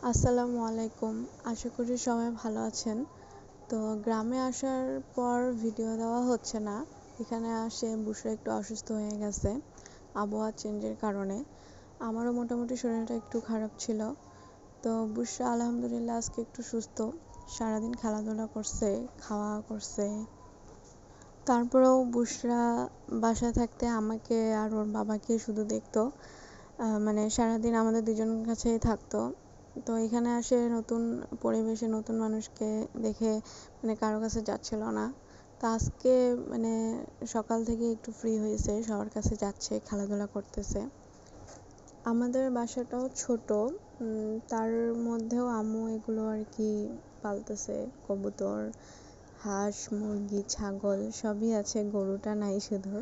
আসসালামু আলাইকুম। আশা করি সবাই ভালো আছেন। তো গ্রামে আসার পর ভিডিও দেওয়া হচ্ছে না। এখানে আসে বুসরা একটু অসুস্থ হয়ে গেছে আবহাওয়া চেঞ্জের কারণে। আমারও মোটামুটি শরীরটা একটু খারাপ ছিল। তো বুসরা আলহামদুলিল্লাহ আজকে একটু সুস্থ। সারাদিন খেলাধুলা করছে, খাওয়া করছে। তারপরেও বুসরা বাসায় থাকতে আমাকে আর ওর বাবাকে শুধু দেখতো। মানে সারাদিন আমাদের দুজনের কাছেই থাকতো। তো এখানে আসে নতুন পরিবেশে নতুন মানুষকে দেখে মানে কারো কাছে যাচ্ছিল না। তো আজকে মানে সকাল থেকে একটু ফ্রি হয়েছে, সবার কাছে যাচ্ছে, খেলাধুলা করতেছে। আমাদের বাসাটাও ছোট, তার মধ্যেও আম্মু এগুলো আর কি পালতেছে। কবুতর, হাঁস, মুরগি, ছাগল সবই আছে, গরুটা নাই শুধু।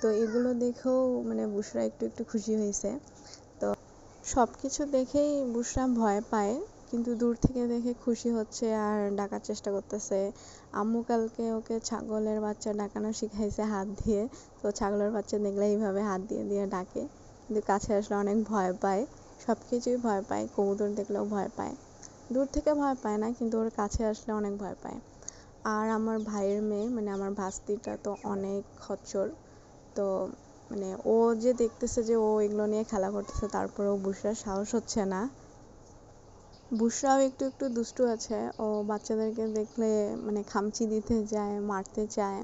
তো এগুলো দেখেও মানে বুসরা একটু একটু খুশি হয়েছে। তো সবকিছু দেখেই বুসরা ভয় পায়, কিন্তু দূর থেকে দেখে খুশি হচ্ছে আর ডাকার চেষ্টা করতেছে। আম্মু কালকে ওকে ছাগলের বাচ্চা ডাকানো শিখাইছে হাত দিয়ে। তো ছাগলের বাচ্চা দেখলে এইভাবে হাত দিয়ে দিয়ে ডাকে, কিন্তু কাছে আসলে অনেক ভয় পায়। সবকিছুই ভয় পায়, কবুতর দেখলেও ভয় পায়। দূর থেকে ভয় পায় না, কিন্তু ওর কাছে আসলে অনেক ভয় পায়। আর আমার ভাইয়ের মেয়ে মানে আমার ভাস্তিটা তো অনেক খচ্চর। তো মানে ও যে দেখতেছে যে ও এগুলো নিয়ে খেলা করতেছে, তারপরেও বুসরার সাহস হচ্ছে না। বুসরাও একটু একটু দুষ্টু আছে, ও বাচ্চাদেরকে দেখলে মানে খামচি দিতে যায়, মারতে চায়।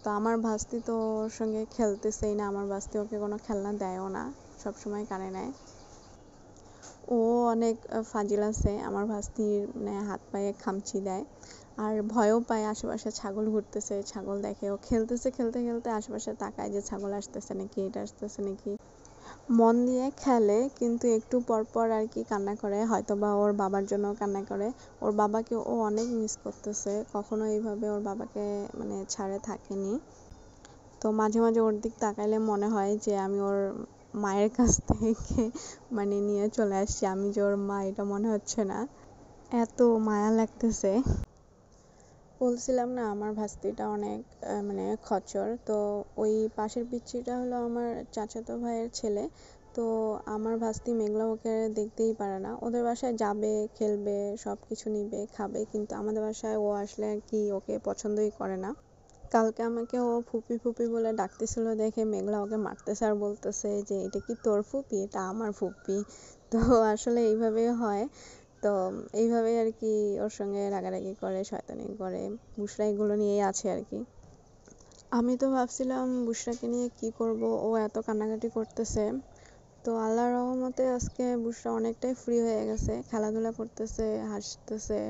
তো আমার ভাস্তি তো ওর সঙ্গে খেলতেছেই না, আমার ভাস্তি ওকে কোনো খেলনা দেয়ও না, সবসময় কানে নেয়। ও অনেক ফাজিল আছে, আমার ভাস্তির মানে হাত পায়ে খামচি দেয়। আর ভয়ও পায়, আশেপাশে ছাগল ঘুরতেছে, ছাগল দেখে ও খেলতেছে, খেলতে খেলতে আশেপাশে তাকায় যে ছাগল আসতেছে নাকি, এটা আসতেছে নাকি। মন দিয়ে খেলে, কিন্তু একটু পর পর আর কি কান্না করে, হয়তো বা ওর বাবার জন্য কান্না করে। ওর বাবাকে ও অনেক মিস করতেছে, কখনো এইভাবে ওর বাবাকে মানে ছাড়ে থাকেনি। তো মাঝে মাঝে ওর দিক তাকাইলে মনে হয় যে আমি ওর মায়ের কাছ থেকে মানে নিয়ে চলে আসছি, আমি যে ওর মা এটা মনে হচ্ছে না, এত মায়া লাগতেছে। বলছিলাম না আমার ভাস্তিটা অনেক মানে খচ্চর। তো ওই পাশের পিচ্চিটা হলো আমার চাচাতো ভাইয়ের ছেলে। তো আমার ভাস্তি মেঘলা ওকে দেখতেই পারে না, ওদের বাসায় যাবে, খেলবে, সব কিছু নিবে, খাবে, কিন্তু আমাদের বাসায় ও আসলে আর কি ওকে পছন্দই করে না। কালকে আমাকে ও ফুপি ফুপি বলে ডাকতেছিল দেখে মেঘলা ওকে মারতেছে আর বলতেছে যে এটা কি তোর ফুপি, এটা আমার ফুপি। তো আসলে এইভাবেই হয়। তো এইভাবেই আর কি ওর সঙ্গে রাগারাগি করে, শয়তানি করে। বুসরা এগুলো নিয়েই আছে আর কি। আমি তো ভাবছিলাম বুসরাকে নিয়ে কি করব, ও এত কান্নাকাটি করতেছে। তো আল্লাহর রহমতে আজকে বুসরা অনেকটাই ফ্রি হয়ে গেছে, খেলাধুলা করতেছে, হাসতেছে,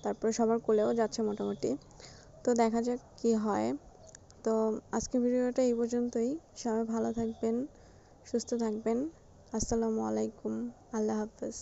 তারপরে সবার কোলেও যাচ্ছে মোটামুটি। তো দেখা যাক কি হয়। তো আজকের ভিডিওটা এই পর্যন্তই। সবাই ভালো থাকবেন, সুস্থ থাকবেন। আসসালামু আলাইকুম, আল্লাহ হাফেজ।